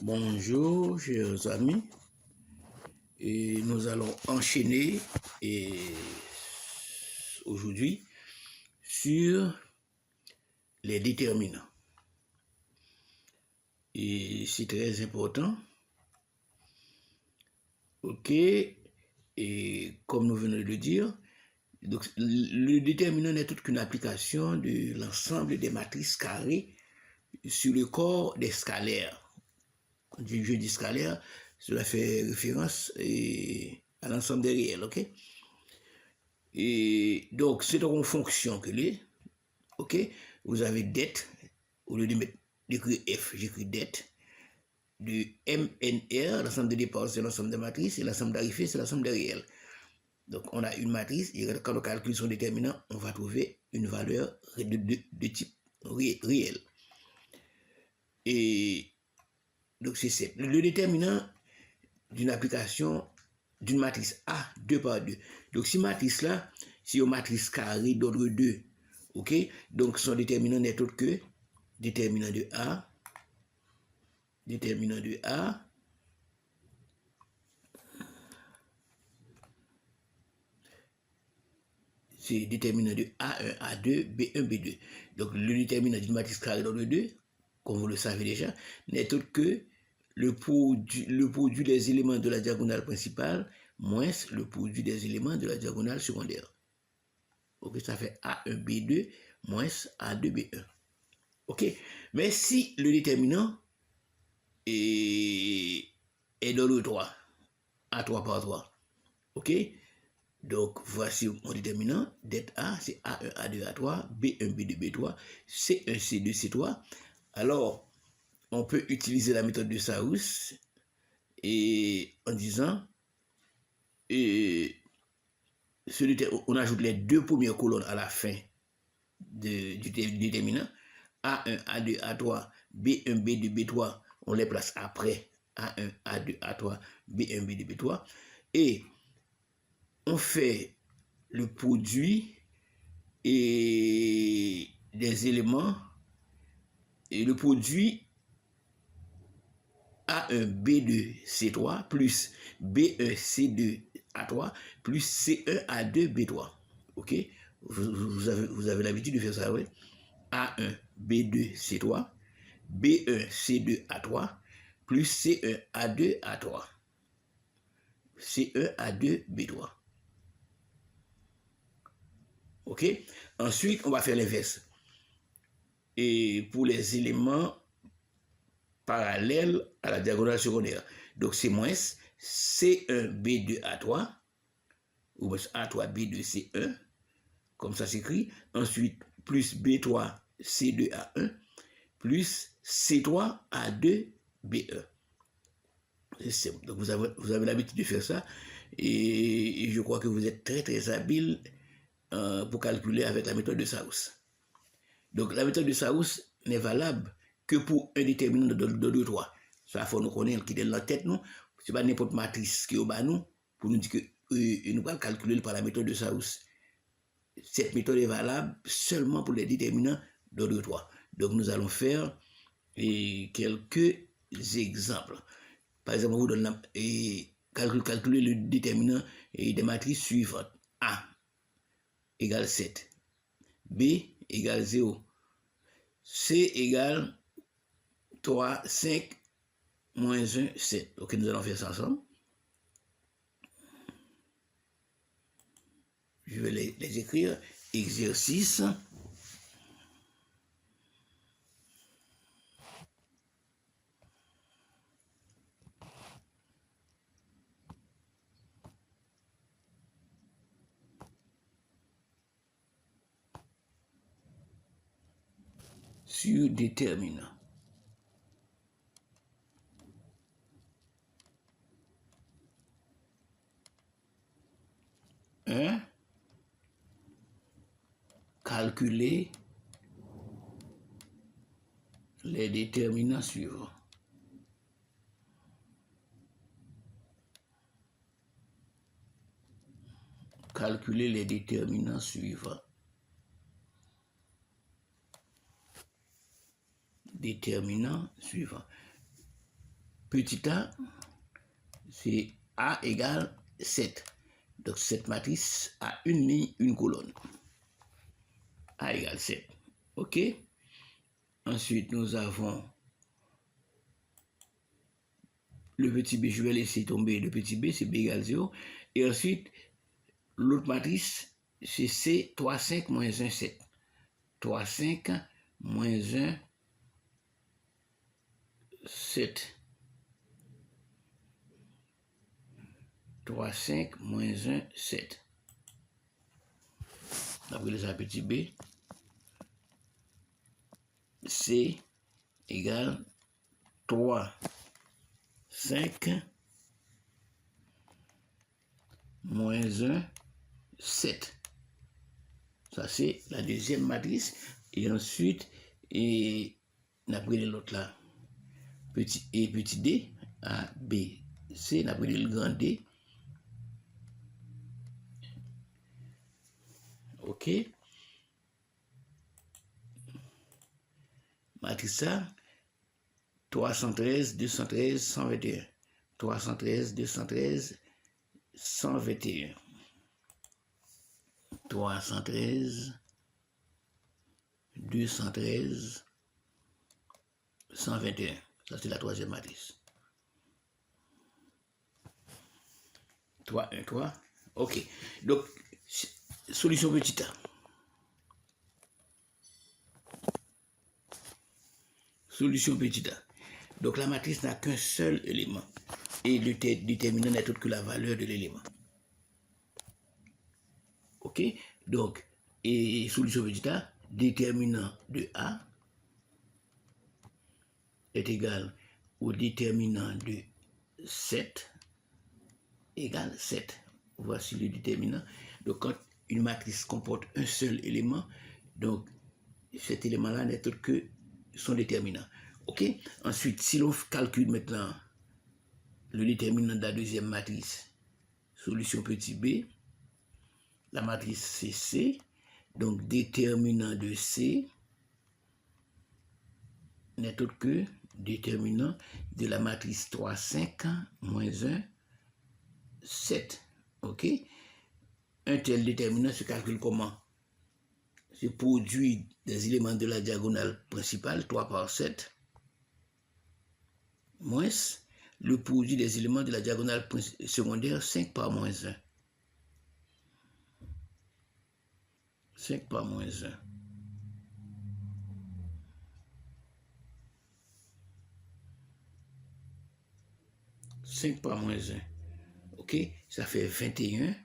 Bonjour, chers amis, et nous allons enchaîner aujourd'hui sur les déterminants. Et c'est très important. Ok, et comme nous venons de le dire, donc, le déterminant n'est autre qu'une application de l'ensemble des matrices carrées sur le corps des scalaires. Quand je dis scalaire, cela fait référence à l'ensemble des réels, ok? Et donc, c'est donc une fonction que les, ok? Vous avez dette, au lieu d'écrire F, j'écris dette, de MNR, l'ensemble des dépenses, c'est l'ensemble des matrices, et l'ensemble d'arrivées, c'est l'ensemble des réels. Donc, on a une matrice, et quand on calcule son déterminant, on va trouver une valeur de type réel. Et donc, c'est simple. Le déterminant d'une application d'une matrice A 2 par 2. Donc, si matrice là, c'est une matrice carrée d'ordre 2, ok? Donc, son déterminant n'est autre que déterminant de A, c'est déterminant de A1, A2, B1, B2. Donc, le déterminant d'une matrice carrée d'ordre 2, comme vous le savez déjà, n'est autre que le produit des éléments de la diagonale principale moins le produit des éléments de la diagonale secondaire. Ok, ça fait A1, B2 moins A2, B1. Ok, mais si le déterminant est dans le 3, A3 par 3, ok, donc voici mon déterminant, det A, c'est A1, A2, A3, B1, B2, B3, C1, C2, C3. Alors, on peut utiliser la méthode de Saus et en disant, on ajoute les deux premières colonnes à la fin du déterminant, A1, A2, A3, B1, B2, B3, on les place après A1, A2, A3, B1, B2, B3, et on fait le produit et des éléments, et le produit A1, B2, C3, plus B1, C2, A3, plus C1, A2, B3. Ok? Vous avez l'habitude de faire ça, oui? A1, B2, C3, B1, C2, A3, plus C1, A2, A3. C1, A2, B3. Ok? Ensuite, on va faire l'inverse. Et pour les éléments parallèles à la diagonale secondaire. Donc, c'est moins C1, B2, A3, ou A3, B2, C1, comme ça s'écrit. Ensuite, plus B3, C2, A1, plus C3, A2, B1. C'est simple. Donc, vous avez l'habitude de faire ça. Et je crois que vous êtes très, très habile pour calculer avec la méthode de Saus. Donc, la méthode de Saus n'est valable que pour un déterminant de 2, 3. Ça, il faut nous connaître qui est dans la tête, nous. Ce n'est pas n'importe matrice qui est au bas, nous, pour nous dire que nous allons calculer par la méthode de Saus. Cette méthode est valable seulement pour les déterminants de 2, 3. Donc, nous allons faire quelques exemples. Par exemple, on vous donne calculer le déterminant des matrices suivantes. A égale 7. B égale 0. C égale 3, 5, moins 1, 7. Ok, nous allons faire ça ensemble. Je vais les écrire. Exercice. Sur déterminant. Calculer les déterminants suivants. Calculer les déterminants suivants. Déterminants suivants. petit a, c'est A égale 7. Donc cette matrice a une ligne, une colonne. A égale 7. OK? Ensuite, nous avons le petit b, je vais laisser tomber le petit b, c'est b égale 0. Et ensuite, l'autre matrice, c'est C, 3, 5, moins 1, 7. 3, 5, moins 1, 7. 3, 5, moins 1, 7. Après les petit b, C égale 3, 5, moins 1, 7. Ça, c'est la deuxième matrice. Et ensuite, on a pris l'autre là. Petit E, petit D, A, B, C. On a pris le grand D. OK. Matrice ça, 313, 213, 121. 313, 213, 121. 313, 213, 121. Ça, c'est la troisième matrice. 3, 1, 3. OK. Donc, solution petit a. Solution petit a. Donc, la matrice n'a qu'un seul élément. Et le déterminant n'est autre que la valeur de l'élément. OK? Donc, et solution petit a, déterminant de A est égal au déterminant de 7 égale 7. Voici le déterminant. Donc, quand une matrice comporte un seul élément, donc cet élément-là n'est autre que son déterminant. OK? Ensuite, si l'on calcule maintenant le déterminant de la deuxième matrice, solution petit b, la matrice c'est C, donc déterminant de C n'est autre que déterminant de la matrice 3, 5, moins 1, 7. OK? Un tel déterminant se calcule comment? C'est produit des éléments de la diagonale principale, 3 par 7, moins le produit des éléments de la diagonale secondaire, 5 par moins 1. 5 par moins 1. 5 par moins 1. OK? Ça fait 21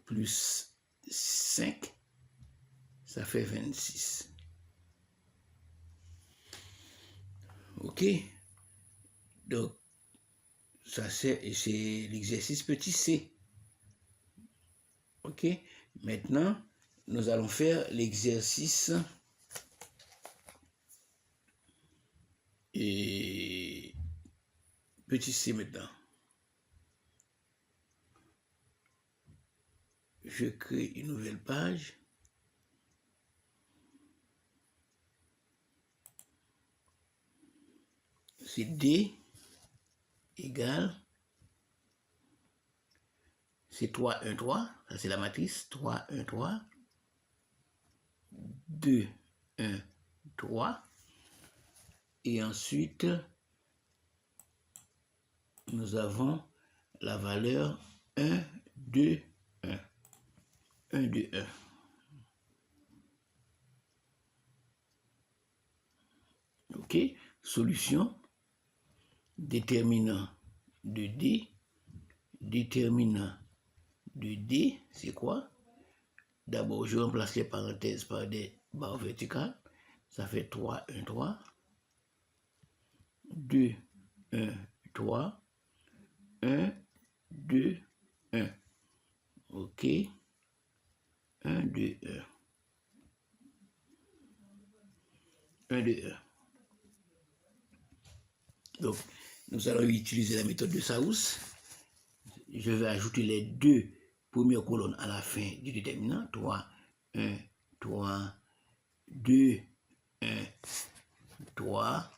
plus 5, ça fait 26. OK? Donc, ça c'est l'exercice petit c. OK? Maintenant, nous allons faire l'exercice et petit c maintenant. Je crée une nouvelle page. C'est D égale, c'est 3, 1, 3, ça c'est la matrice, 3, 1, 3, 2, 1, 3, et ensuite, nous avons la valeur 1, 2, 1. 1, 2, 1. OK? Solution. Déterminant de D. Déterminant de D, c'est quoi? D'abord, je remplace les parenthèses par des barres verticales. Ça fait 3, 1, 3. 2, 1, 3. 1, 2, 1. OK? 1, 2, 1. 1, 2, 1. Donc, nous allons utiliser la méthode de Saus. Je vais ajouter les deux premières colonnes à la fin du déterminant. 3, 1, 3, 2, 1, 3.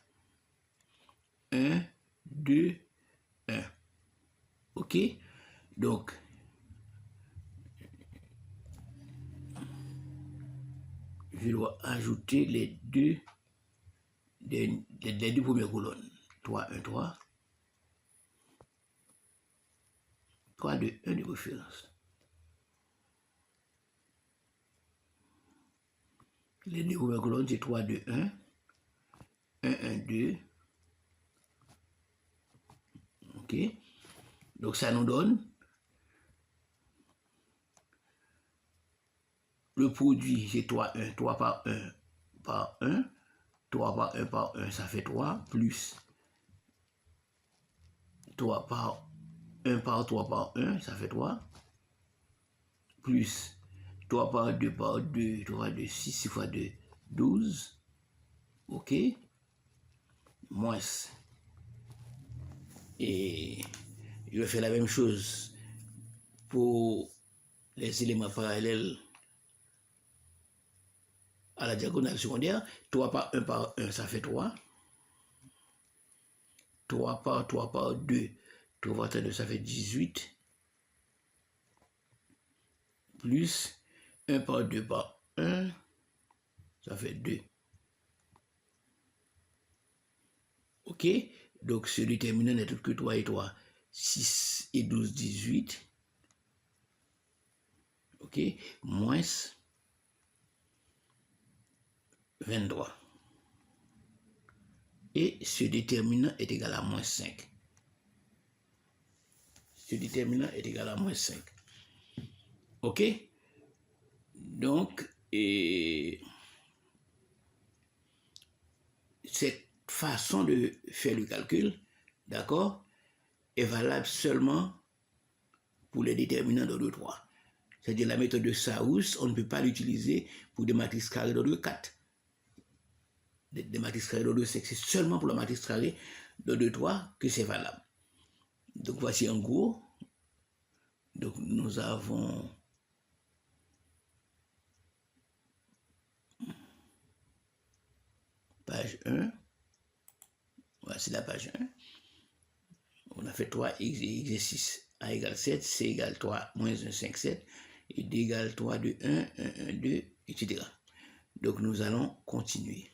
2, 1. OK? Donc, je dois ajouter les deux premières colonnes. 3, 1, 3. 3, 2, 1 de référence. Les deux premières colonnes, c'est 3, 2, 1. 1, 1, 2. OK? Donc, ça nous donne le produit, c'est 3, 1. 3 par 1 par 1. 3 par 1 par 1, ça fait 3. Plus 3 par 1 par 3 par 1, ça fait 3. Plus 3 par 2 par 2, 3 2, 6, 6 fois 2, 12. OK? Moins. Et je vais faire la même chose pour les éléments parallèles à la diagonale secondaire. 3 par 1, ça fait 3. 3 par 2, 3 par 2, ça fait 18. Plus 1 par 2 par 1, ça fait 2. OK? Donc, ce déterminant n'est tout que 3 et 3. 6 et 12, 18. OK? Moins 23. Et ce déterminant est égal à moins 5. Ce déterminant est égal à moins 5. OK? Donc, cette façon de faire le calcul, d'accord, est valable seulement pour les déterminants d'ordre 3. C'est-à-dire la méthode de Saus, on ne peut pas l'utiliser pour des matrices carrées d'ordre 4. Des matrices carrées d'ordre 5, c'est seulement pour la matrice carrée d'ordre 3 que c'est valable. Donc voici en gros. Donc nous avons page 1. Voici la page 1. On a fait 3 exercices. A égale 7, C égale 3, moins 1, 5, 7. Et D égale 3, 2, 1, 1, 1, 2, etc. Donc nous allons continuer.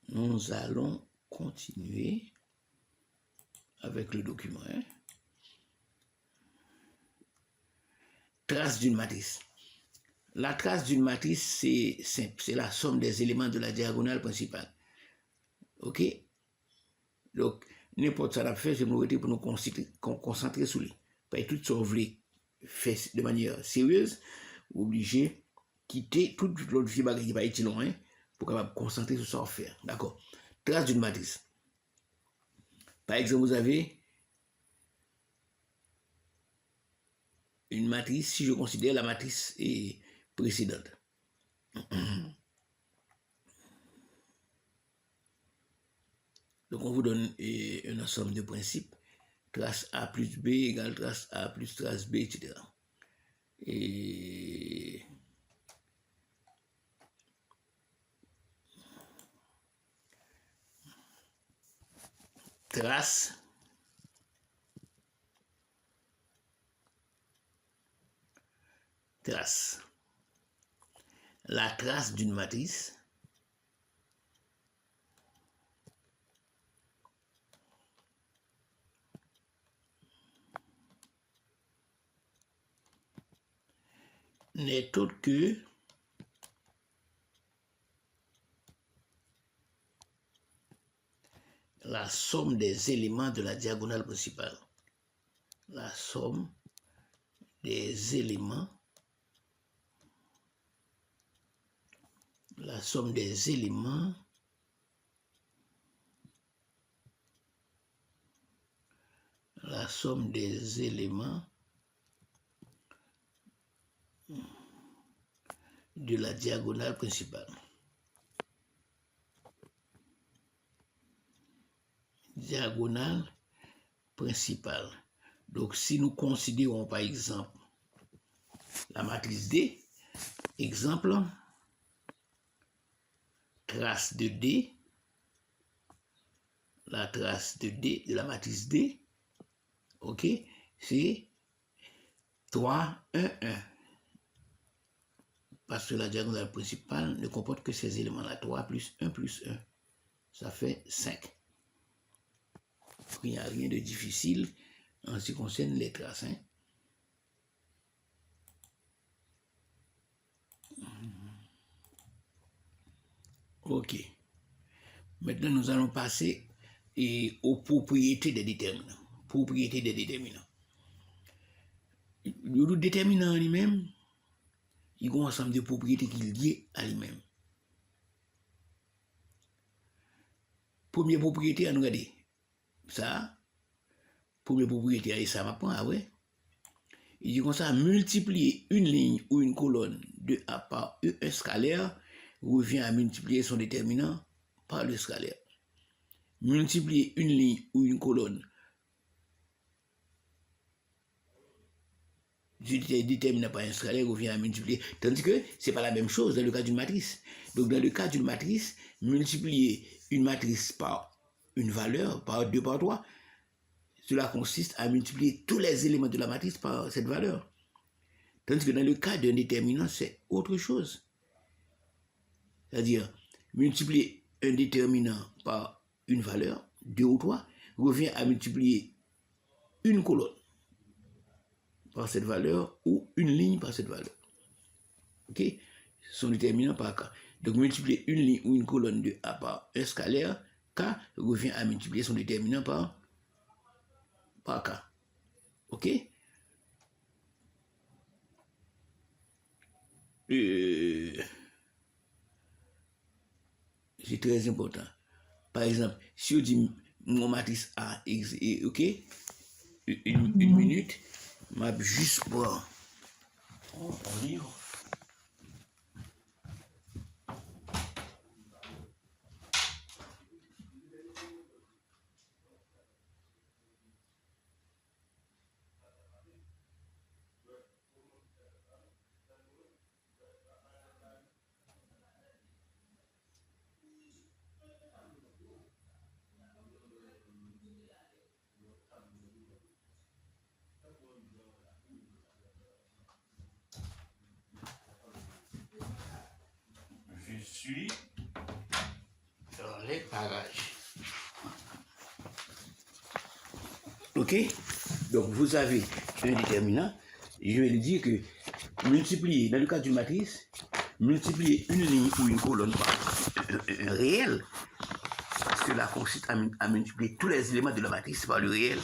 Nous allons continuer avec le document. Trace d'une matrice. La trace d'une matrice, c'est simple. C'est la somme des éléments de la diagonale principale. OK? Donc, n'importe ça à faire, c'est pour nous concentrer sur lui. Pas tout ce qu'on voulait faire de manière sérieuse, obligé quitter toute l'autre vie qui va être loin pour capable concentrer sur ça à faire. D'accord? Trace d'une matrice. Par exemple, vous avez une matrice, si je considère la matrice précédente. Donc, on vous donne un ensemble de principes. Trace A plus B égale trace A plus trace B, etc. Et trace la trace d'une matrice n'est autre que la somme des éléments de la diagonale principale. La somme des éléments de la diagonale principale. Diagonale principale. Donc, si nous considérons par exemple la matrice D, exemple, trace de D la trace de D, de la matrice D, ok, c'est 3, 1, 1. Parce que la diagonale principale ne comporte que ces éléments-là, 3 plus 1 plus 1. Ça fait 5. Il n'y a rien de difficile en ce qui concerne les traces. Hein. Ok. Maintenant, nous allons passer aux propriétés des déterminants. Propriétés des déterminants. Le déterminant en lui-même, il y a un ensemble de propriétés qui sont liées à lui-même. Première propriété, à nous regarder. Ça, première propriété, et ça m'apprend, ah ouais. Il dit comme ça, multiplier une ligne ou une colonne de A par E scalaire revient à multiplier son déterminant par le scalaire. Multiplier une ligne ou une colonne du déterminant par un scalaire revient à multiplier. Tandis que ce n'est pas la même chose dans le cas d'une matrice. Donc dans le cas d'une matrice, multiplier une matrice par une valeur, par 2 par 3, cela consiste à multiplier tous les éléments de la matrice par cette valeur. Tandis que dans le cas d'un déterminant, c'est autre chose. C'est-à-dire, multiplier un déterminant par une valeur, 2 ou 3, revient à multiplier une colonne par cette valeur ou une ligne par cette valeur. Ok? Son déterminant par K. Donc, multiplier une ligne ou une colonne de A par un scalaire, K revient à multiplier son déterminant par K. Ok? C'est très important. Par exemple, si on dit mon matrice A, ok, une minute, m'a juste prendre un livre. Je suis dans les parages. Ok? Donc vous avez un déterminant. Je vais lui dire que multiplier, dans le cas d'une matrice, multiplier une ligne ou une colonne par un réel, cela consiste à multiplier tous les éléments de la matrice par le réel.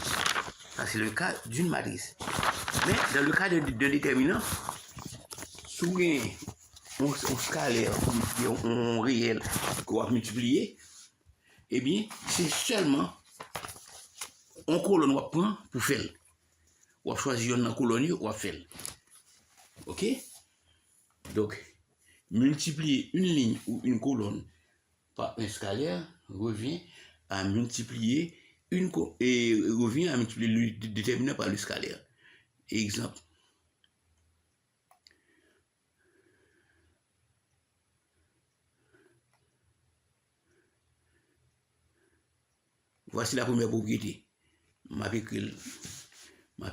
Ça, c'est le cas d'une matrice. Mais dans le cas d'un déterminant, souvent, on scalaire, on réel qu'on va multiplier, eh bien, c'est seulement on colonne on prend pour faire. On choisir une colonne, on va faire. Ok? Donc, multiplier une ligne ou une colonne par un scalaire revient à multiplier le déterminant par le scalaire. Exemple. Voici la première propriété. Ma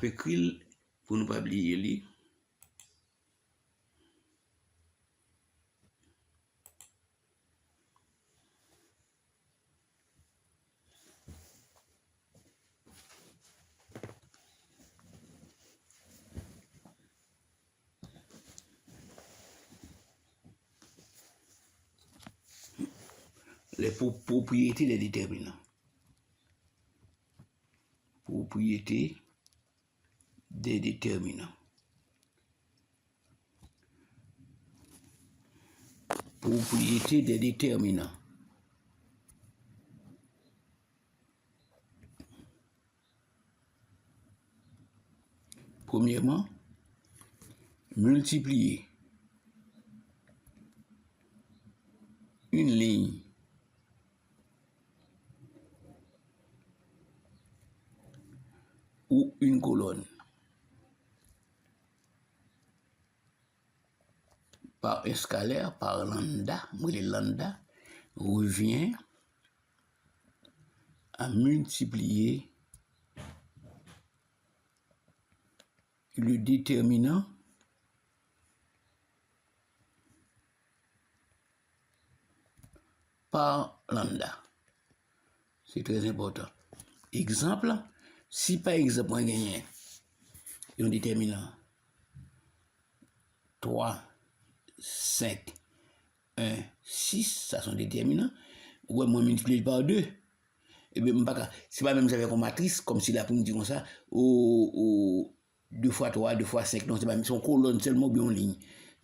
écrit pour ne pas oublier les. Les propriétés des déterminants. Propriétés des déterminants. Propriétés des déterminants. Premièrement, multiplier une ligne ou une colonne par un scalaire, par lambda, revient à multiplier le déterminant par lambda. C'est très important. Exemple, si par exemple on gagne un déterminant 3, 5, 1, 6, ça sont déterminants, ou moi multiplié par 2, et bien c'est pas même avec une matrice, comme si la pour me dire comme ça, ou 2 fois 3, 2 fois 5, non, c'est pas son colonne seulement bien en ligne.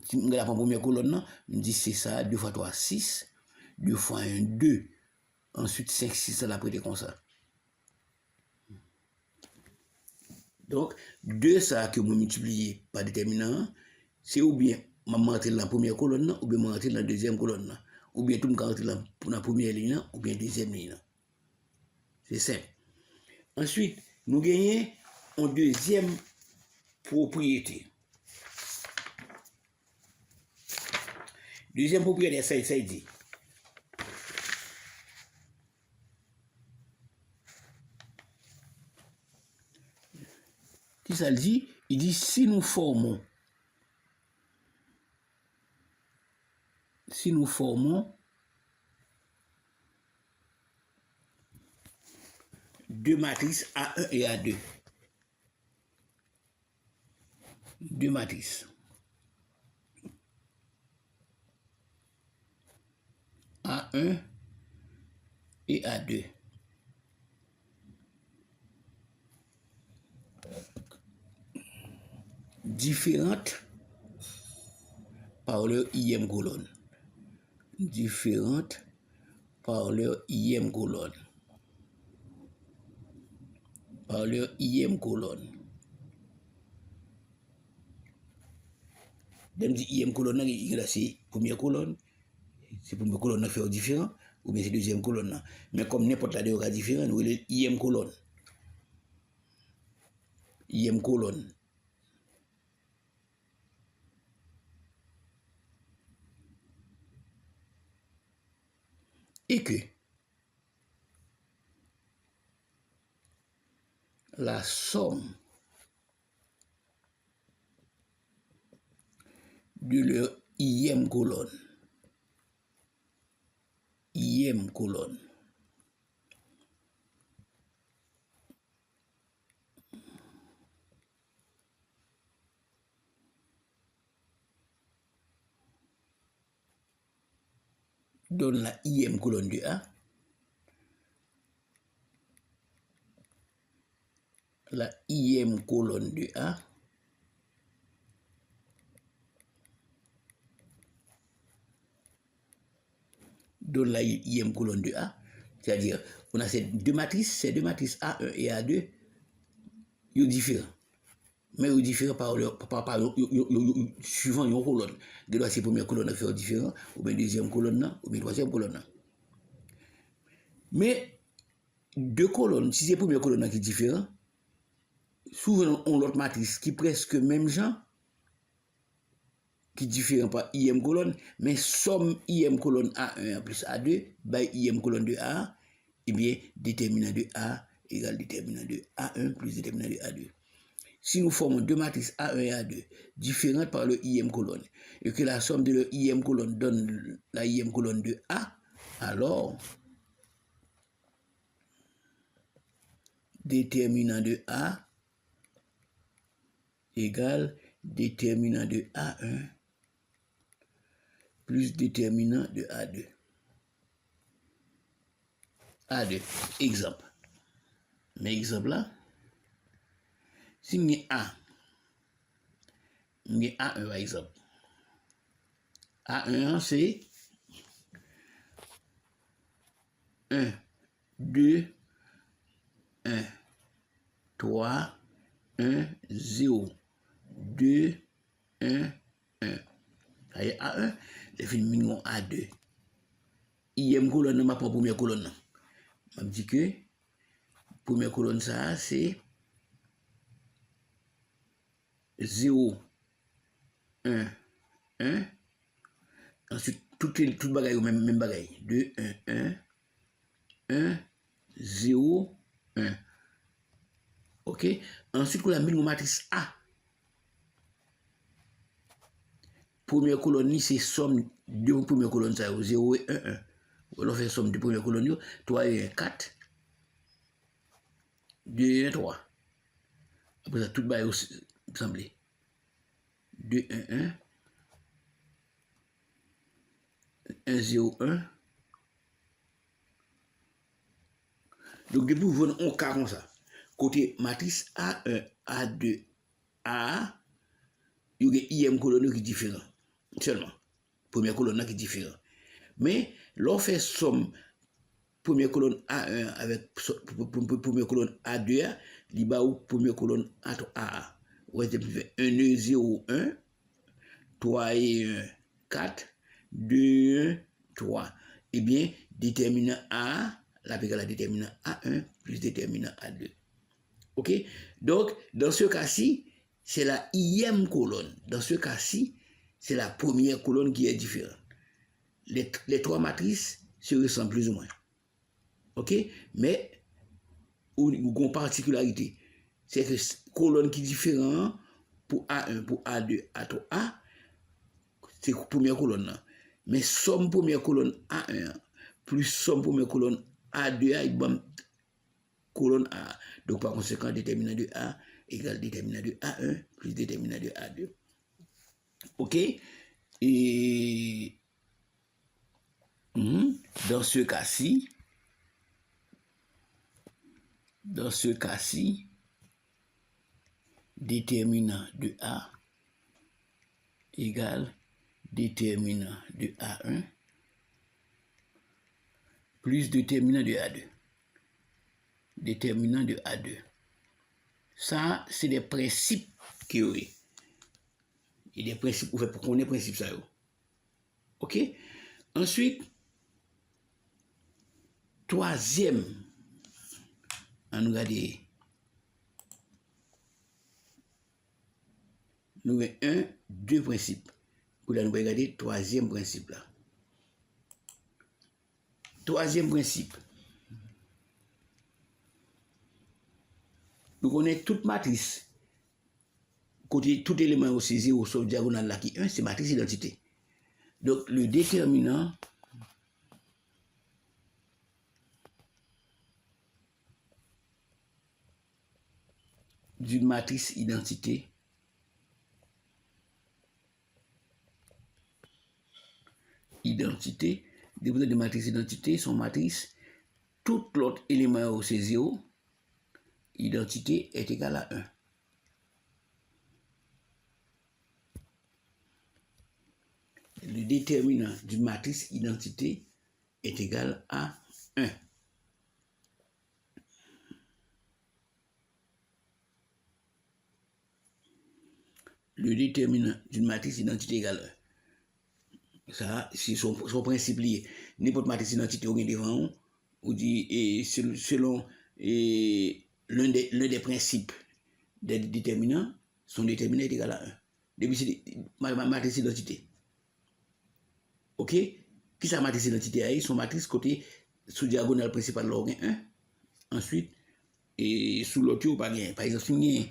Si je regarde la première colonne, je me dis c'est ça, 2 fois 3, 6, 2 fois 1, 2, ensuite 5, 6, ça l'a prêté comme ça. Donc, 2 ça que vous multipliez par déterminant, c'est ou bien je rentre dans la première colonne, ou bien je rentre dans la deuxième colonne, ou bien tout le monde rentre dans la première ligne, ou bien deuxième ligne. C'est simple. Ensuite, nous gagnons une deuxième propriété. Deuxième propriété, ça dit. Qui ça le dit? Il dit si nous formons deux matrices A1 et A2. Deux matrices. A1 et A2. Différentes par leur ième colonne. Différentes par leur ième colonne. Par leur ième colonne. Dem dit ième colonne, c'est première colonne. C'est première colonne fait différent, ou bien c'est deuxième colonne. Mais comme n'importe la deux cas différent, nous avons ième colonne. Ième colonne. Et que la somme de leur ième colonne donne la ième colonne de A. La ième colonne de A donne la ième colonne de A. C'est-à-dire, on a ces deux matrices A1 et A2, ils sont différents. Mais ils sont différents suivant une colonne. De la première colonne fait différent, ou bien deuxième colonne, ou bien troisième colonne. Mais deux colonnes, si c'est la première colonne qui est différente, souvent on a l'autre matrice qui est presque même genre, qui est différent par ième colonne, mais somme ième colonne A1 plus A2, by ième colonne de A, et bien déterminant de A égale déterminant de A1 plus déterminant de A2. Si nous formons deux matrices A1 et A2 différentes par le ième colonne, et que la somme de leur ième colonne donne la ième colonne de A, alors déterminant de A égale déterminant de A1 plus déterminant de A2. A2, exemple. Mais exemple là, si je A, je A1 par exemple. A1 c'est 1, 2, 1, 3, 1, 0, 2, 1, 1. A1, les films minimum A2. Ième colonne, ma première colonne. Je me dis que première colonne, ça, c'est 0, 1, 1. Ensuite, tout bagaille, même bagaille. 2, 1, 1, 1, 0, 1. OK? Ensuite, on a mis une matrice A. Première colonne, c'est somme de première colonne, 0 et 1, 1. On fait somme de première colonne, 3 et 1, 4. 2 et 1, 3. Après ça, tout le bail semblé. 2, 1, 1. 1, 0, 1. Donc, depuis vous voyez un cas comme ça. Côté matrice A1, A2, A, il y a une colonne qui est différente. Seulement. Première colonne qui est différente. Mais, l'on fait somme première colonne A1 avec première colonne A2, il y a première colonne A. Ouais, c'est 1, 0, 1, 3 et 1, 4, 2, 1, 3. Eh bien, déterminant A, la égale à déterminant A1 plus déterminant A2. OK? Donc, dans ce cas-ci, c'est la ième colonne. Dans ce cas-ci, c'est la première colonne qui est différente. Les trois matrices se ressemblent plus ou moins. OK? Mais, une particularité, c'est que colonne qui est différente pour A1, pour A2, A3, A, c'est la première colonne. Mais somme première colonne A1 plus somme première colonne A2 est bonne colonne A. Donc par conséquent, déterminant de A égale déterminant de A1 plus déterminant de A2. OK? Et dans ce cas-ci, déterminant de A égale déterminant de A1 plus déterminant de A2. Déterminant de A2. Ça, c'est des principes qui ont. Il y a des principes, pour qu'on ait des principes ça. OK? Ensuite, troisième, on regarde. Nous avons deux principes. Pour nous regarder troisième principe là. Troisième principe. Nous connaissons toute matrice. Côté tout élément au saisi au sauf diagonale là qui 1, c'est matrice identité. Donc le déterminant d'une matrice identité des matrices identité sont matrices, tout l'autre élément au saisi identité est égal à 1. Le déterminant d'une matrice identité est égal à 1. Le déterminant d'une matrice identité égale 1. Ça, c'est son principe lié. N'importe matrice identité ou devant ou dit selon l'un des principes des déterminants, son déterminant est égal à 1. Depuis c'est matrice identité. OK? Qui sa matrice identité? Son matrice côté sous diagonale principale log 1. Ensuite, et sous l'autre, par exemple, il y a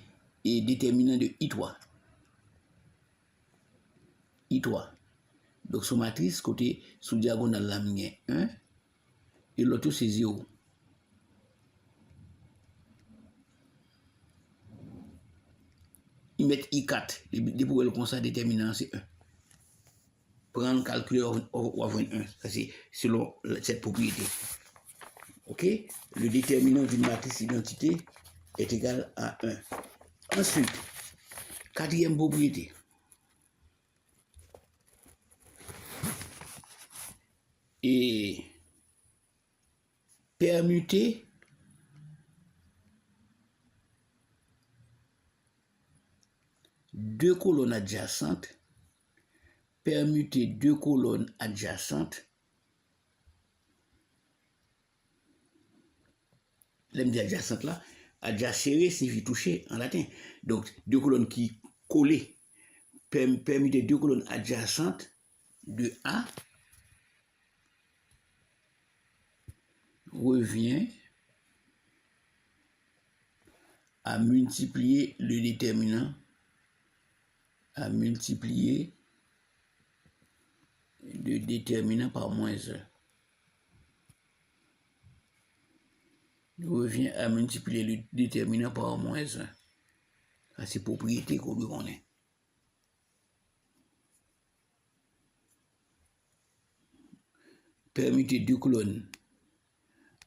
et déterminant de I3. I3. Donc, son matrice côté sous diagonale là, il y a 1 et l'autre c'est 0. Ils mettent I4. Les pour le constat déterminant c'est 1. Prendre calculeur ou avoir 1. Ça c'est selon cette propriété. OK? Le déterminant d'une matrice identité est égal à 1. Ensuite, quatrième propriété. Et permuter deux colonnes adjacentes, L'aime dit adjacente là, adjacere signifie toucher en latin. Donc, deux colonnes qui collées, permuter deux colonnes adjacentes de A revient à multiplier le déterminant, à multiplier le déterminant par moins 1. Nous revient à multiplier le déterminant par moins 1. Ça, c'est propriété qu'on lui connaît. Permuter deux colonnes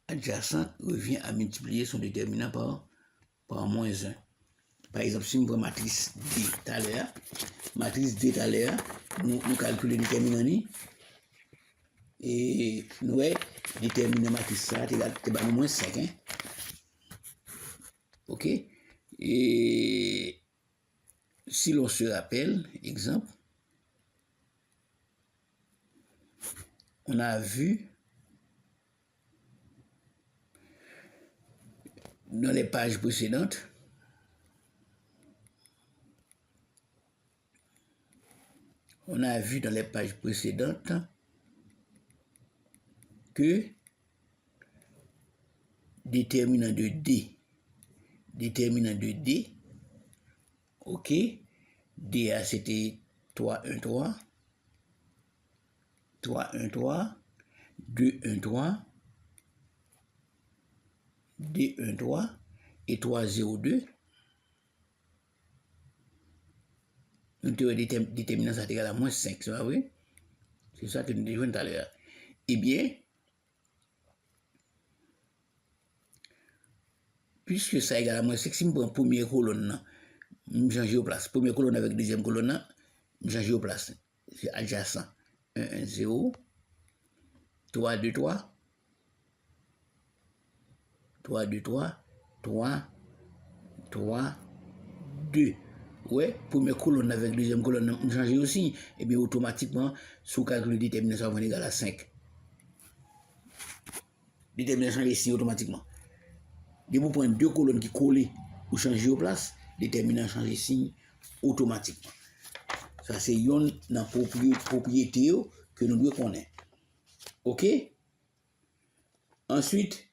adjacentes revient à multiplier son déterminant par moins 1. Par exemple, si nous prenons matrice D tout à l'heure, matrice D tout à l'heure, nous calculons le déterminant et nous déterminant matrice ça, c'est moins 5. Hein? OK? Et si l'on se rappelle, exemple, on a vu dans les pages précédentes que déterminant de D, ok, DA c'était 3, 1, 3, 3, 1, 3, 2, 1, 3, D, 1, 3 et 3, 0, 2. Nous avons déterminant ça égal à moins 5, c'est pas vrai? C'est ça que nous devons tout à l'heure. Eh bien, puisque ça égale à moins 5, si je prends première colonne, je change au place. Première colonne avec deuxième colonne, je change au place. C'est adjacent. 1, 1, 0. 3, 2, 3. 3, 2, 3. 3, 3, 2. Ouais, première colonne avec deuxième colonne, je change aussi. Et bien, automatiquement, sous calcul déterminant, ça va égal à 5. Déterminant change ici automatiquement. Dès que vous prenez deux colonnes qui collent ou changer au place, déterminant change ici automatiquement. Ça, c'est une propriété que nous devons connaître. OK? Ensuite,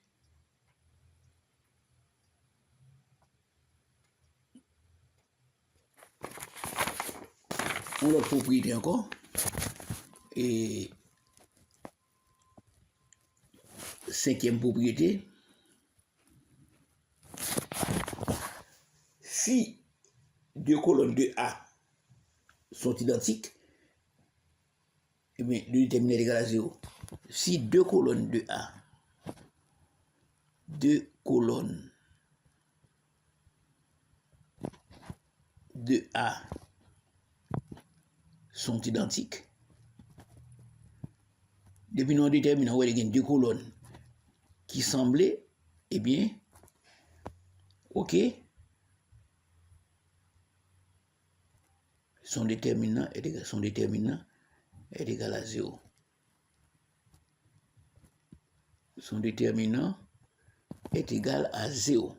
on a l'autre propriété encore. Et cinquième propriété. Si deux colonnes de A sont identiques, eh bien, le déterminant est égal à 0. Si deux colonnes de A sont identiques, depuis nous déterminons il y a deux colonnes qui semblaient, eh bien, OK, son déterminant est égal à 0. Son déterminant est égal à 0.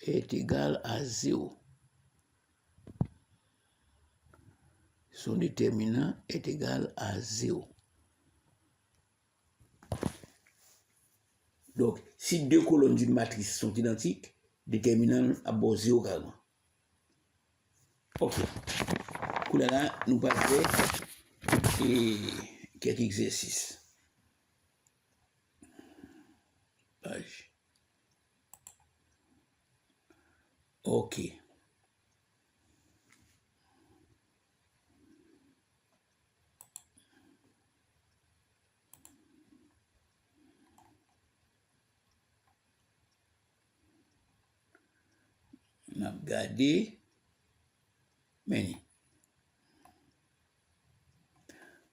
Est égal à 0. Son déterminant est égal à 0. Donc, si deux colonnes d'une matrice sont identiques, déterminant à bord 0 carrément. OK. Pour là, nous allons faire quelques exercices. Page. OK. On a regardé. Mais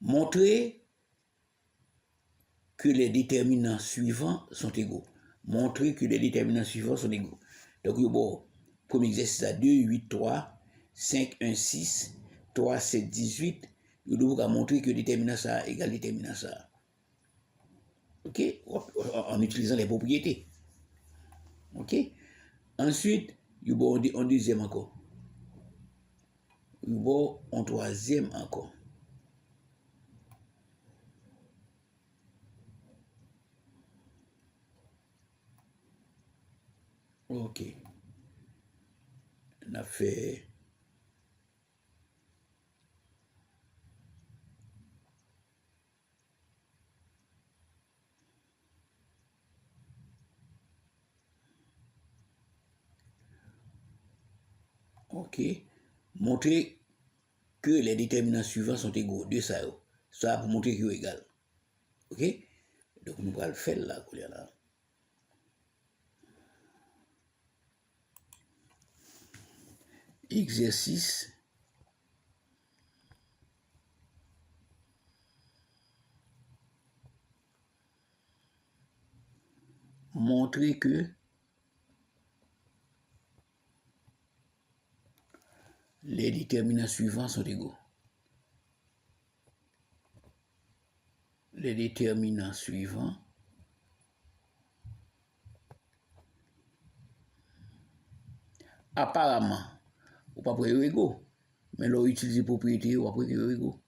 montrer que les déterminants suivants sont égaux. Montrer que les déterminants suivants sont égaux. Donc, bon, premier exercice à 2, 8, 3, 5, 1, 6, 3, 7, 18. Vous devez montrer que déterminant ça égale déterminant ça. OK? En utilisant les propriétés. OK? Ensuite, bon, en deuxième encore. Bon, en troisième encore. Ok. On a fait. Ok. Montrer que les déterminants suivants sont égaux. De ça, ça pour montrer qu'ils sont égaux. Ok? Donc nous allons le faire là, là. Exercice. Montrer que les déterminants suivants sont égaux. Les déterminants suivants apparemment, ou pas pour égaux, mais l'on utilise propriété ou après égaux.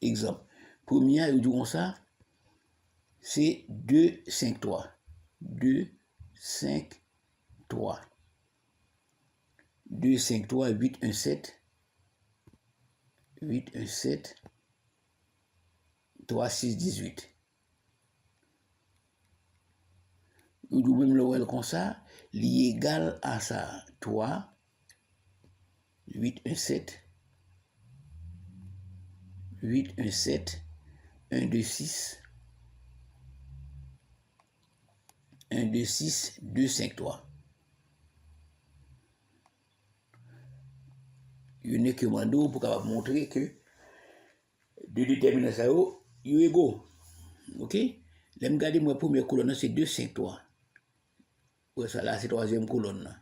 Exemple. Première, ils diront ça, c'est 2, 5, 3. 2, 5, 3. 2, 5, 3, 8, 1, 7. 8, 1, 7. 3, 6, 18. Ou même le well comme ça, l'égal à ça. 3, 8, 1, 7. 8, 1, 7. 1, 2, 6. 1, 2, 6, 2, 5, 3. Il n'y a que Mando pour montrer que deux déterminants ça sont égaux. Ok? Là, regardez moi première colonne, c'est 2, 5, 3. Ouais, ça là, c'est troisième colonne.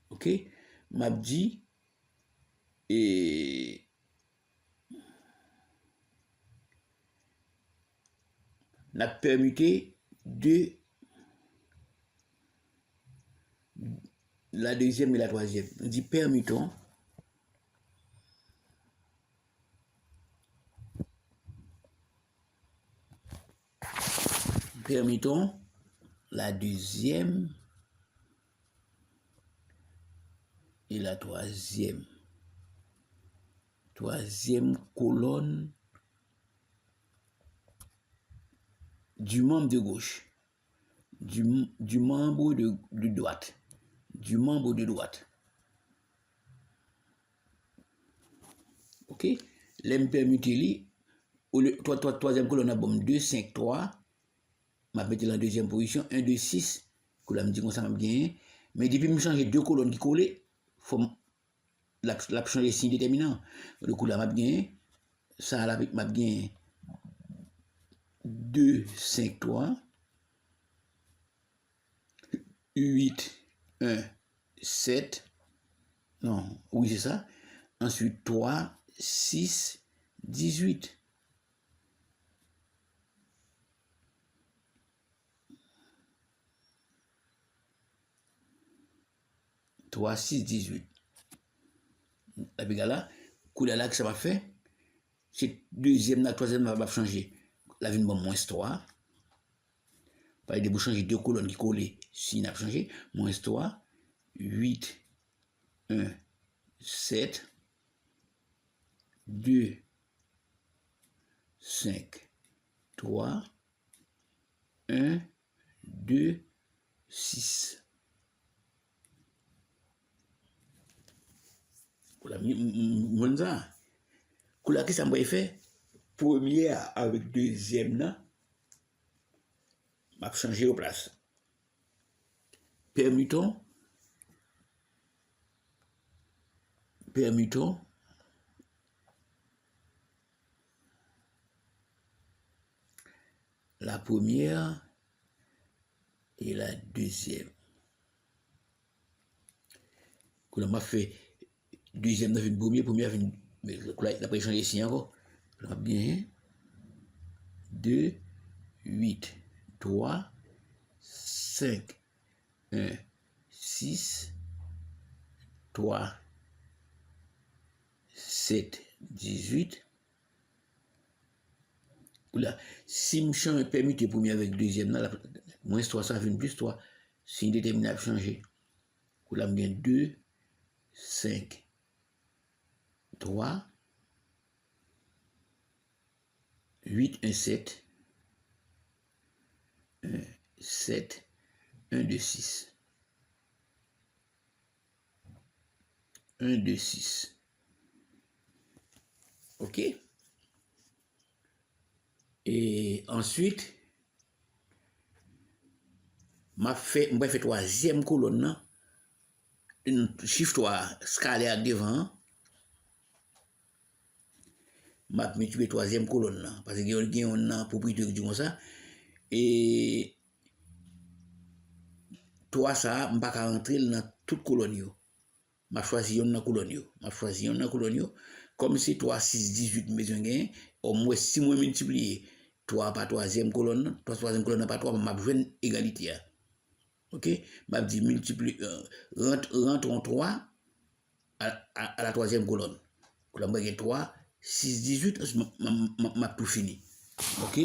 Ok? M'a dit, et n'a permuté de la deuxième et la troisième. On dit permutons la deuxième et la troisième colonne du membre de gauche, du membre de droite, du membre de droite. Ok? L'aime permuter troisième colonne a bon 2, 5, 3. Je vais mettre en deuxième position, 1, 2, 6. Que là, me dit qu'on s'en bien. Mais depuis que je change deux colonnes qui collent, il faut changer signe déterminant. Le coup là, m'a bien. Ça, là, m'a bien 2, 5, 3. 8, 1, 7. Non, oui, c'est ça. Ensuite, 3, 6, 18. 3, 6, 18. La biga là, là que ça va faire, c'est deuxième, la troisième va changer. La vie de moins 3. Par exemple, vous changez deux colonnes qui collent, si n'a changé, moins 3, 8, 1, 7, 2, 5, 3, 1, 2, 6. Voilà, ça. Qu'est-ce que ça m'a fait? Première avec deuxième, là, m'a changé de place. Permutons la première et la deuxième. Quand on m'a fait deuxième dans une première, mais la après changé ici encore. On a bien 2, 8, 3, 5, 1, 6, 3, 7, 18, Là, si je change permuter premier avec deuxième, là, moins 3, ça fait plus 3. Si une déterminable changer. Là, je gagne 2, 5, 3, 8, 1, 7, 1, 7, 1, 2, 6. 1, 2, 6. OK? Et ensuite, je fais troisième colonne, une chiffre 3 scalaire devant, je multiplie troisième colonne, parce que il y a une propriété qui dit comme ça, et 3 ça, je ne vais pas rentrer dans toute colonne. Je choisis une colonne. Comme si 3, 6, 18, mais au moins si je multiplie 3 par troisième colonne, 3 troisième colonne par 3, je vais une égalité. OK? Je dis multiplie, rentrons 3 à la troisième colonne. Là, je vais 3, 6, 18, je tout fini. OK?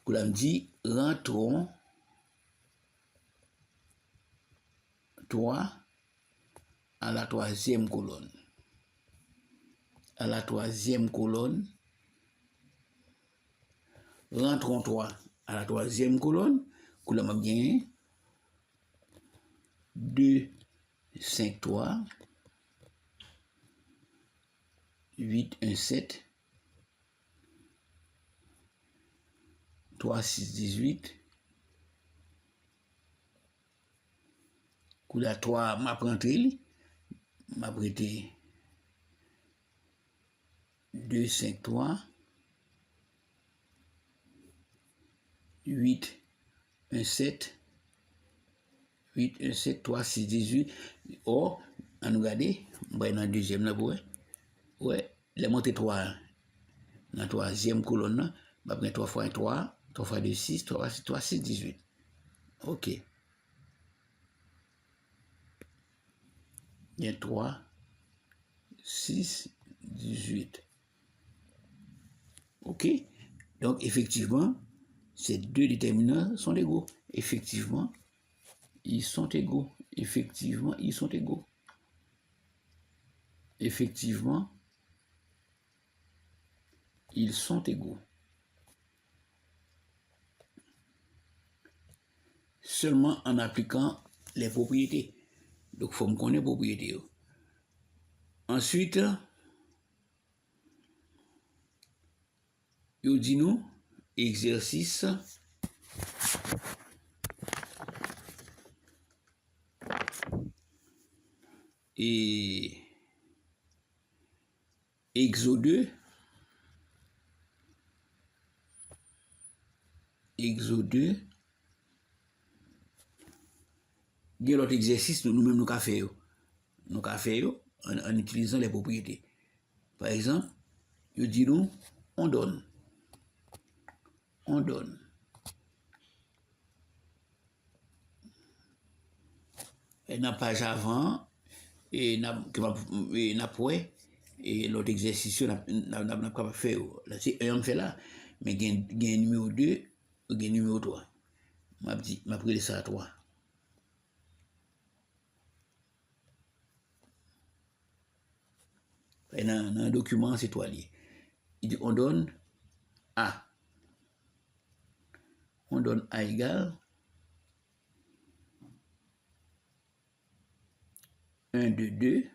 Là, je dis rentrons 3 à la troisième colonne. À la troisième colonne, rentrons 3 à la troisième colonne, que là, je 2, 5, 3, 8, 1, 7, 3, 6, 18. Là, 3, m'a prêté, 2, 5, 3, 8, 1, 7, 8, 1, 7, 3, 6, 18. Or, on nous regarde, on va dans la deuxième là, ouais, les montées 3 dans la troisième colonne, on va 3 fois 1, 3, 3 fois 2, 6, 3 fois 6, 3, 6, 18. OK. Il y a 3, 6, 18. OK? Donc, effectivement, ces deux déterminants sont égaux. Effectivement, ils sont égaux. Effectivement, ils sont égaux. Effectivement, ils sont égaux. Seulement en appliquant les propriétés. Donc, il faut me connaître les propriétés. Ensuite, il dit nous, exercice et exo 2, il y a l'autre exercice, nous-mêmes, nous avons fait en utilisant les propriétés. Par exemple, il dit nous, on donne. Et dans la page avant, et l'autre exercice, n'a pas fait. Là, c'est un fait là, mais il y a un numéro 2, il y a un numéro 3. Je pris ça à 3. Et dans un document, c'est 3 liés. Il dit on donne A. On donne A égale 1, 2, 2,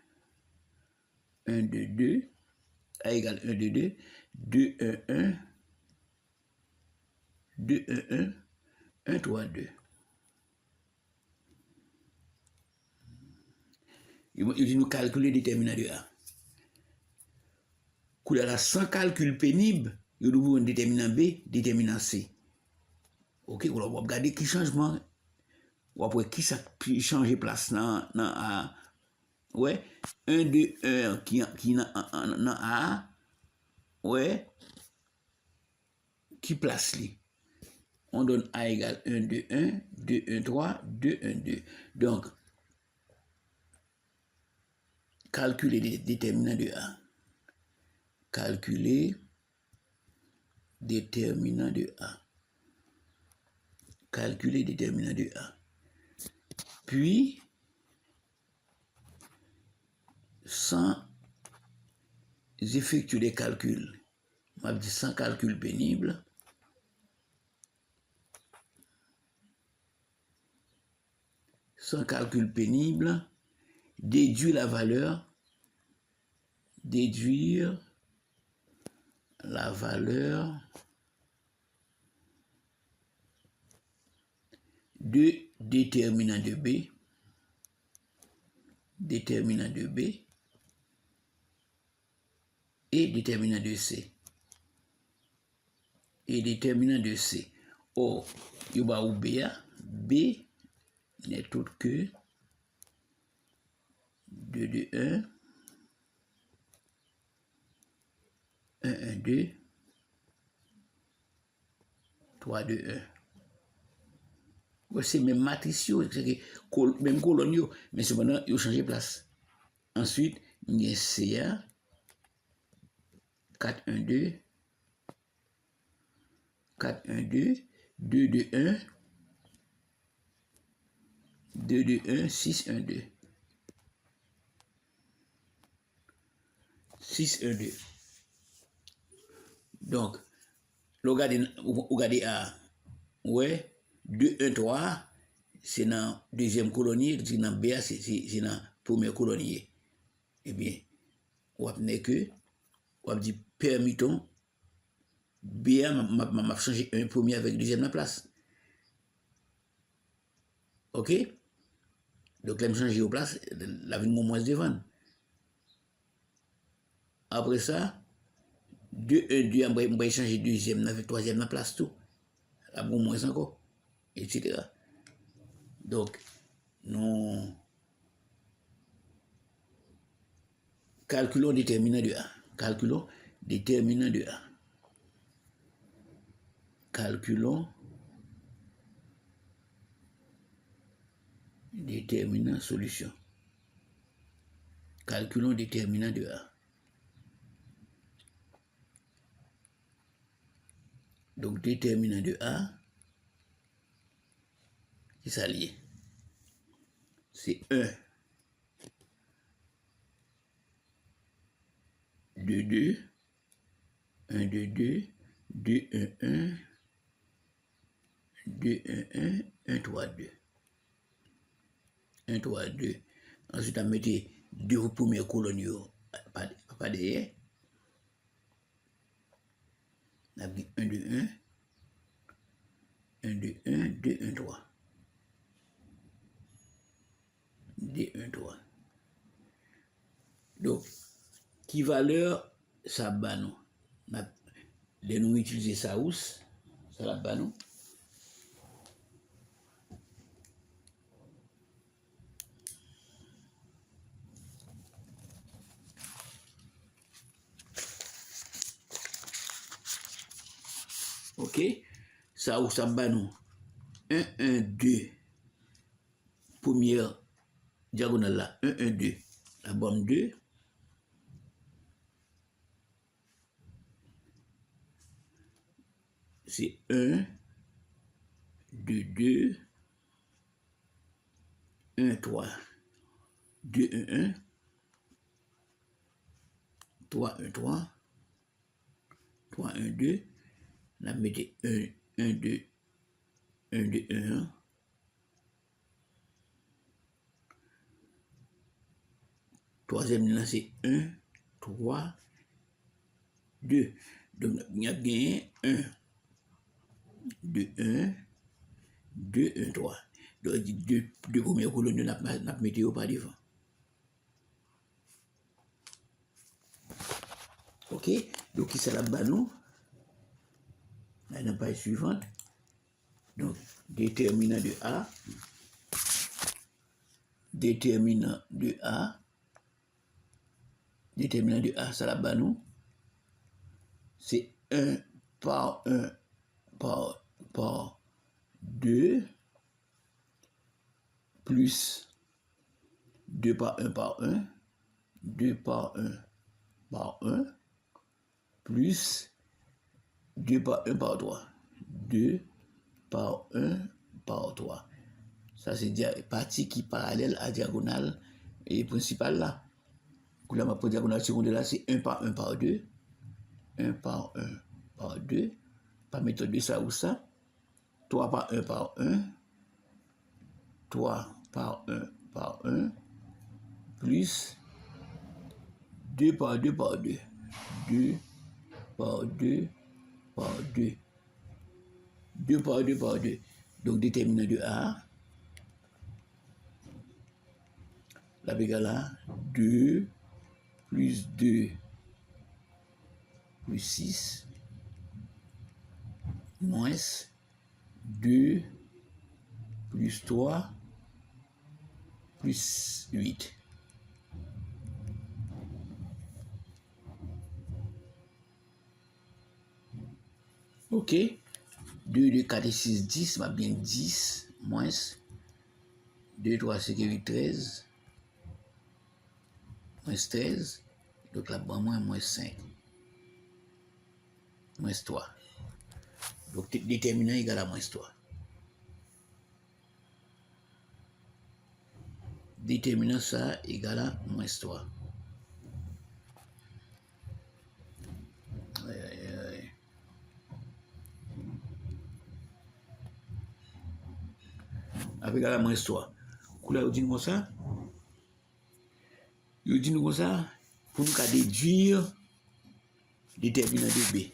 1, 2, 2, A égale 1, 2, 2, 2, 1, 1, 2, 1, 1, 1, 3, 2. Il dit nous calculer le déterminant de A. Là, sans calcul pénible, il nous un déterminant B, déterminant C. OK, on va regarder qui changement, ou après qui ça change place dans A. Ouais, 1, 2, 1 qui dans A, ouais, qui place lui. On donne A égale 1, 2, 1, 2, 1, 3, 2, 1, 2. Donc, calculer les déterminants de A. Calculer déterminant de A. Calculer déterminant de A. Puis, sans effectuer les calculs, on va dire sans calcul pénible, déduire la valeur de déterminant de B, et déterminant de C. Or, il y a ou B n'est autre que 2 de 1, 1, 1, 2, 3 de 1. C'est même matrice, même colonne, mais cependant, il a changé de place. Ensuite, il y a CA, 4, 1, 2, 4, 1, 2, 2 de 1, 2 de 1, 6, 1, 2. 6, 1, 2. Donc, regardez A, ouais, 2, 1, 3, c'est dans la deuxième colonie, c'est dans B, c'est dans la première colonie. Eh bien, on va que, on va dire, permettons, B m'a changé un premier avec le deuxième la place. Ok? Donc, là, je change de place, la vie de moins devant. Après ça, 2, 1, 2, on va changer deuxième avec troisième la place tout. La bon moins encore, etc. Donc, nous calculons déterminant de A. Calculons déterminant de A. Calculons déterminant solution. Calculons déterminant de A. Donc, déterminant de A, qui s'allie. C'est 1, 2, 2, 1, 2, 2, 2, 1, 1, 2, 1, 1, 1, 3, 2. 1, 3, 2. Ensuite, on met 2 premières colonnes, pas derrière. On a dit 1, 2, 1, 1, 2, 1, 2, 1, 3. 2, 1, 3. Donc, qui valeur ça bat nous? Nous utiliser ça ous, ça la bat nous. Ok, ça ou ça bat nous. 1, 1, 2. Première diagonale là, 1, 1, 2. La bonne 2. C'est 1, 2, 2, 1, 3. 2, 1, 1. 3, 1, 3. 3, 1, 2. La mettez 1, 1, 2, 1, 2, 1, 1. Troisième là, c'est 1, 3, 2. Donc, il y a bien 1, 2, 1, 2, 1, 3. Donc, deux premières colonnes de la météo par devant. Ok? Donc, c'est la banon. La page suivante. Donc, déterminant de A. Déterminant de A. Déterminant de A, c'est la banon. C'est 1 par 1 par 2 plus 2 par 1 par 1. 2 par 1, plus 2 par 1 par 3. 2 par 1 par 3. Ça, c'est partie qui est parallèle à diagonale et principale là. Là, ma diagonale secondaire là, c'est 1 par 1 par 2. 1 par 1 par 2. Par méthode de ça ou ça. 3 par 1 par 1. 3 par 1 par 1. Plus 2 par 2 par 2. 2 par 2 par 2. 2 par 2 par 2. Donc, déterminant de A. La égale à 2 plus 2 plus 6 moins 2 plus 3 plus 8. Ok. 2, 2, 4 et 6, 10. Ma bien 10 moins 2, 3, 5 et 8, 13. Moins 13. Donc là, moins 5. Moins 3. Donc déterminant égal à moins 3. Déterminant ça égal à moins 3. Avec égal à moins 3. Couleur, vous dites comme ça? Vous dites comme ça? Pour nous déduire déterminant de B.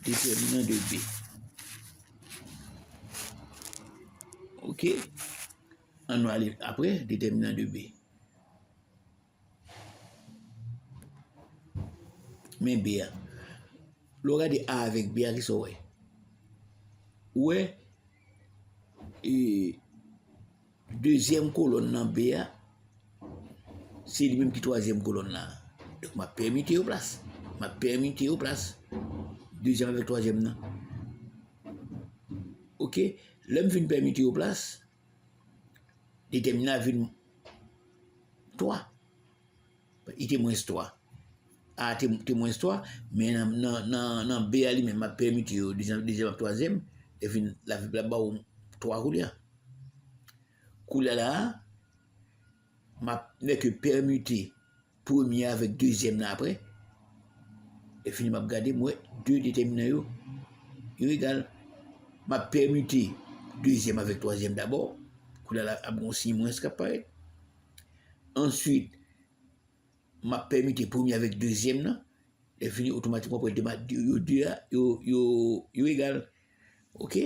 Déterminant de B. Ok? On va aller après, déterminant de B. Mais B, l'aura de A avec B qui sont ouais. Ouais, et deuxième colonne dans B, c'est le même que troisième colonne là. Donc, m'a permis au place. M'a permis au place. Deuxième avec troisième là. Ok? L'homme vient permis au place. Déterminant vient 3. Il était moins 3. A était moins 3. Mais dans B, il m'a permis au deuxième troisième. Et puis là-bas, 3 couleurs. Couleur là, n'est que permuté premier avec deuxième là après. Et fini m'a regardé moi deux déterminants yo égal m'a permuté deuxième avec troisième d'abord. Couleur là a bon signe moins capable. Ensuite m'a permuté premier avec deuxième là. Et fini automatiquement pour yo égal. OK?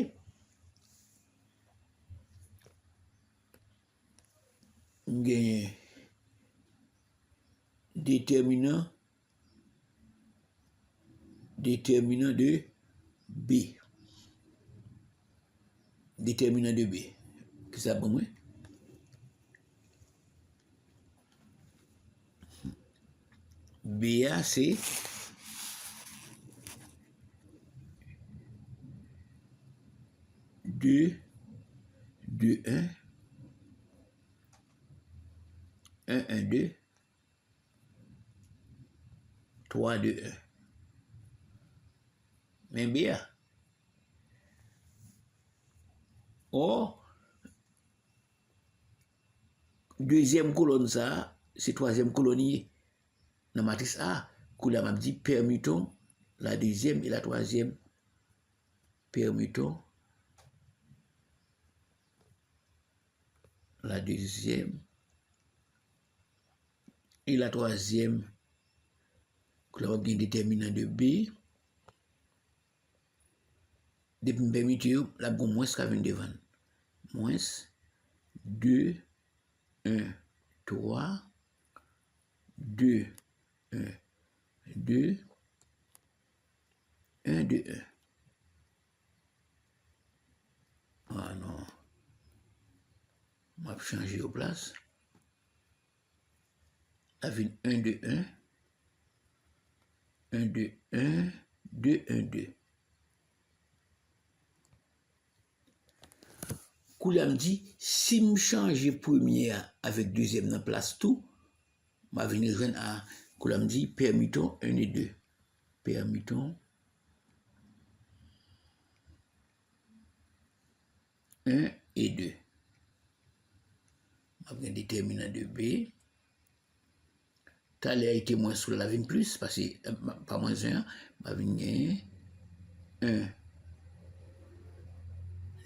Gagné déterminant de B. Déterminant de B. Qu'est-ce que ça pour moi? BA, c'est deux, 1, 1, 2, 3, 2, 1. Mais BA. Or, deuxième colonne, ça, c'est troisième colonne. Dans la matrice A, couleur m'a dit permutons la deuxième et la troisième. Permutons la deuxième et la troisième. Couleur bien déterminant de B. Depuis permuter, la bon moins qu'à venir devant. Moins 2, 1, 3, 2, 1, 2, 1, 2, 1. Ah non. On va changer aux places. Avec 1, 2, 1. 1, 2, 1, 2, 1, 2. Couleur me dit, si je change première avec deuxième dans place tout, Ma venir joindre à, qu'on me dit, permettons 1 et 2. Permettons 1 et 2. Ma venir déterminant de B. T'as été moins sur la ligne plus, parce que pas moins 1, ma venir 1,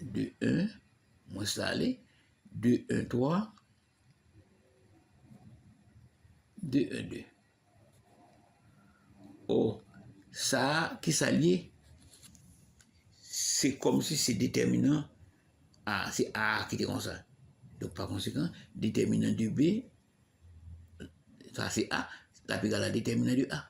2, 1, moins ça aller, 2, 1, 3, 2, 1, 2. Oh, ça, qui s'allie, c'est comme si c'est déterminant A, c'est A qui était comme ça. Donc, par conséquent, déterminant de B, ça c'est A, la plus égale à déterminant de A.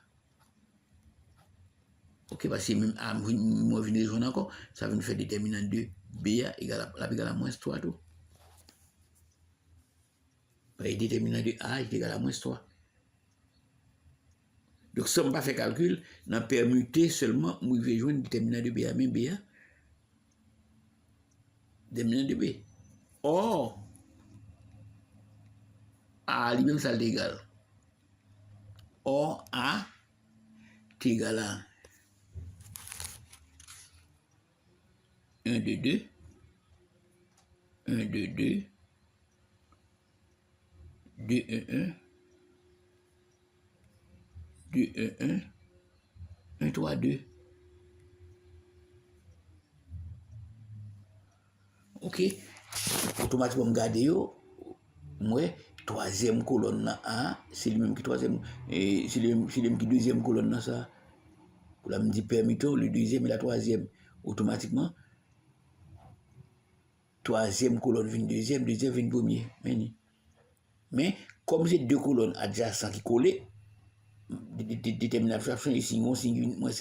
Ok, parce que même A, moi, je viens de encore, ça veut nous faire déterminant de B égale à, la plus égale à moins 3 tout. Et déterminant de A est égal à moins 3. Donc, si on ne pas fait calcul, on a permuté seulement, moi, je vais joindre déterminant de B à même B. Déterminant de B. Or, A lui-même, ça est égal. Or, A est égal à 1, 2, 2, 1, 2, 2, 2, 1, 1, 2, 1, 1, 1, 3, 2. Ok? Automatiquement, je regarde, moi, troisième colonne A, c'est lui-même qui troisième, c'est lui-même qui deuxième colonne ça. Pour la me dit permettons le deuxième et la troisième. Automatiquement, troisième colonne vient deuxième, deuxième vient premier. Mais comme j'ai deux colonnes adjacentes qui collent, déterminant fraction ici, moi c'est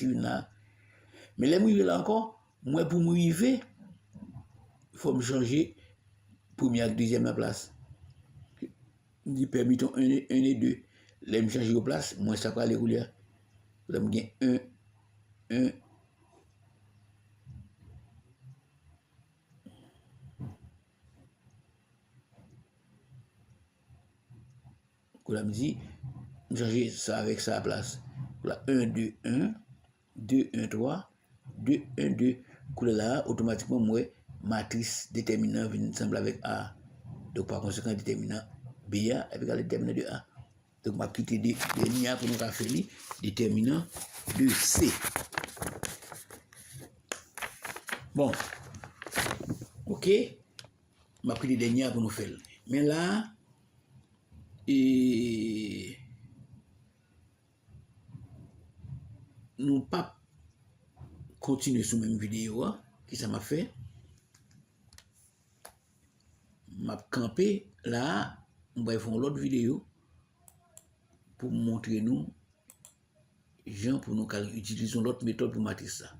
une là. Mais là, moi là encore, moi pour m'arriver, il faut me changer première et deuxième la place. Dit permettons 1 et 2. Là, je me change de place, moi ça va aller rouler. Là, je gagne 1, 1. Là, je me dis, je change ça avec ça à la place. Là, 1, 2, 1, 2, 1, 3, 2, 1, 2. Là, automatiquement, moi, matrice déterminant vient ensemble avec A. Donc, par conséquent, déterminant B A avec le déterminant de A. Donc, je vais quitter des lignes pour nous faire déterminant de C. Bon, ok, je vais quitter des lignes pour nous faire. Mais là, nous pas continuer sur la même vidéo, qui ça m'a fait. M'a campé là, on va faire l'autre vidéo pour montrer nous gens pour nous utiliser l'autre méthode pour matrice ça.